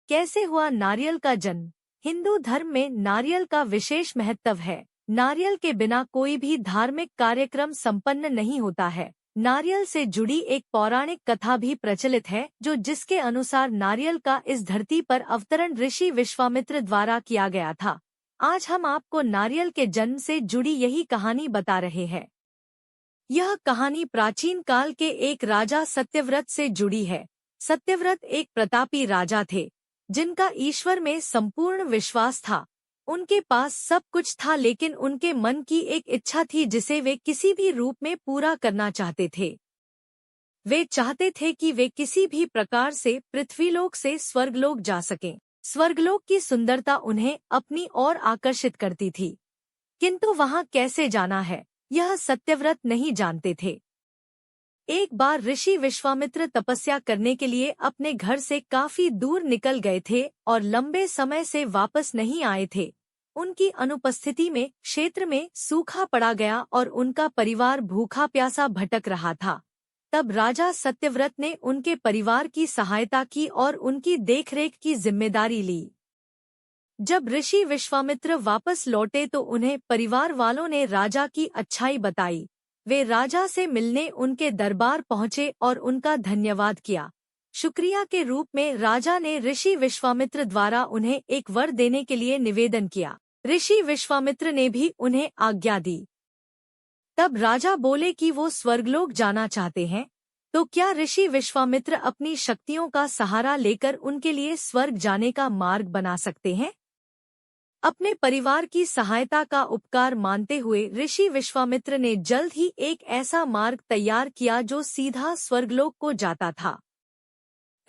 कैसे हुआ नारियल का जन्म? हिंदू धर्म में नारियल का विशेष महत्व है। नारियल के बिना कोई भी धार्मिक कार्यक्रम संपन्न नहीं होता है। नारियल से जुड़ी एक पौराणिक कथा भी प्रचलित है, जिसके अनुसार नारियल का इस धरती पर अवतरण ऋषि विश्वामित्र द्वारा किया गया था। आज हम आपको नारियल के जन्म से जुड़ी यही कहानी बता रहे हैं। यह कहानी प्राचीन काल के एक राजा सत्यव्रत से जुड़ी है। सत्यव्रत एक प्रतापी राजा थे, जिनका ईश्वर में संपूर्ण विश्वास था। उनके पास सब कुछ था, लेकिन उनके मन की एक इच्छा थी जिसे वे किसी भी रूप में पूरा करना चाहते थे। वे चाहते थे कि वे किसी भी प्रकार से पृथ्वीलोक से स्वर्गलोक जा सकें। स्वर्गलोक की सुंदरता उन्हें अपनी ओर आकर्षित करती थी, किंतु वहां कैसे जाना है, यह सत्यव्रत नहीं जानते थे। एक बार ऋषि विश्वामित्र तपस्या करने के लिए अपने घर से काफी दूर निकल गए थे और लंबे समय से वापस नहीं आए थे। उनकी अनुपस्थिति में क्षेत्र में सूखा पड़ा गया और उनका परिवार भूखा प्यासा भटक रहा था। तब राजा सत्यव्रत ने उनके परिवार की सहायता की और उनकी देखरेख की जिम्मेदारी ली। जब ऋषि विश्वामित्र वापस लौटे तो उन्हें परिवार वालों ने राजा की अच्छाई बताई। वे राजा से मिलने उनके दरबार पहुंचे और उनका धन्यवाद किया। शुक्रिया के रूप में राजा ने ऋषि विश्वामित्र द्वारा उन्हें एक वर देने के लिए निवेदन किया। ऋषि विश्वामित्र ने भी उन्हें आज्ञा दी। तब राजा बोले कि वो स्वर्गलोक जाना चाहते हैं, तो क्या ऋषि विश्वामित्र अपनी शक्तियों का सहारा लेकर उनके लिए स्वर्ग जाने का मार्ग बना सकते हैं? अपने परिवार की सहायता का उपकार मानते हुए ऋषि विश्वामित्र ने जल्द ही एक ऐसा मार्ग तैयार किया जो सीधा स्वर्गलोक को जाता था।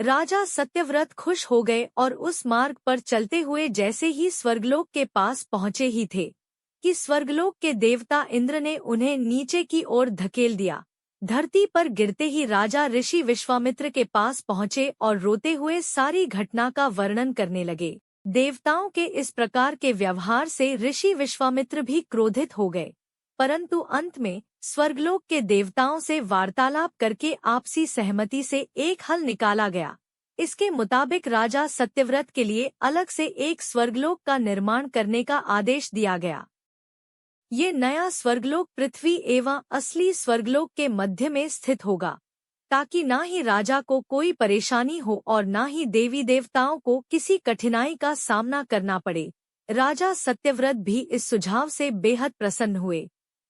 राजा सत्यव्रत खुश हो गए और उस मार्ग पर चलते हुए जैसे ही स्वर्गलोक के पास पहुंचे ही थे कि स्वर्गलोक के देवता इंद्र ने उन्हें नीचे की ओर धकेल दिया। धरती पर गिरते ही राजा ऋषि विश्वामित्र के पास पहुंचे और रोते हुए सारी घटना का वर्णन करने लगे। देवताओं के इस प्रकार के व्यवहार से ऋषि विश्वामित्र भी क्रोधित हो गए, परंतु अंत में स्वर्गलोक के देवताओं से वार्तालाप करके आपसी सहमति से एक हल निकाला गया। इसके मुताबिक राजा सत्यव्रत के लिए अलग से एक स्वर्गलोक का निर्माण करने का आदेश दिया गया। ये नया स्वर्गलोक पृथ्वी एवं असली स्वर्गलोक के मध्य में स्थित होगा, ताकि ना ही राजा को कोई परेशानी हो और ना ही देवी देवताओं को किसी कठिनाई का सामना करना पड़े। राजा सत्यव्रत भी इस सुझाव से बेहद प्रसन्न हुए,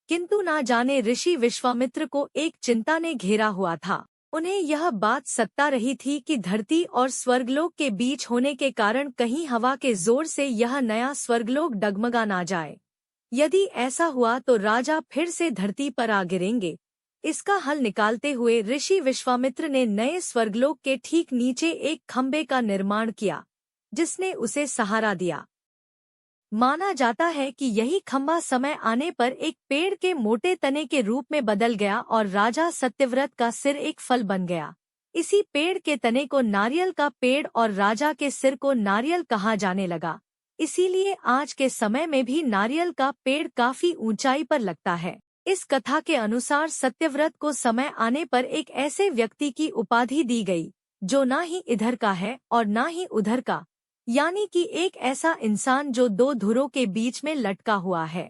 किंतु ना जाने ऋषि विश्वामित्र को एक चिंता ने घेरा हुआ था। उन्हें यह बात सता रही थी कि धरती और स्वर्गलोक के बीच होने के कारण कहीं हवा के जोर से यह नया स्वर्गलोक डगमगा ना जाए। यदि ऐसा हुआ तो राजा फिर से धरती पर आ गिरेंगे। इसका हल निकालते हुए ऋषि विश्वामित्र ने नए स्वर्गलोक के ठीक नीचे एक खंबे का निर्माण किया, जिसने उसे सहारा दिया। माना जाता है कि यही खंबा समय आने पर एक पेड़ के मोटे तने के रूप में बदल गया और राजा सत्यव्रत का सिर एक फल बन गया। इसी पेड़ के तने को नारियल का पेड़ और राजा के सिर को नारियल कहा जाने लगा। इसीलिए आज के समय में भी नारियल का पेड़ काफी ऊंचाई पर लगता है। इस कथा के अनुसार सत्यव्रत को समय आने पर एक ऐसे व्यक्ति की उपाधि दी गई जो ना ही इधर का है और ना ही उधर का, यानी कि एक ऐसा इंसान जो दो धुरों के बीच में लटका हुआ है।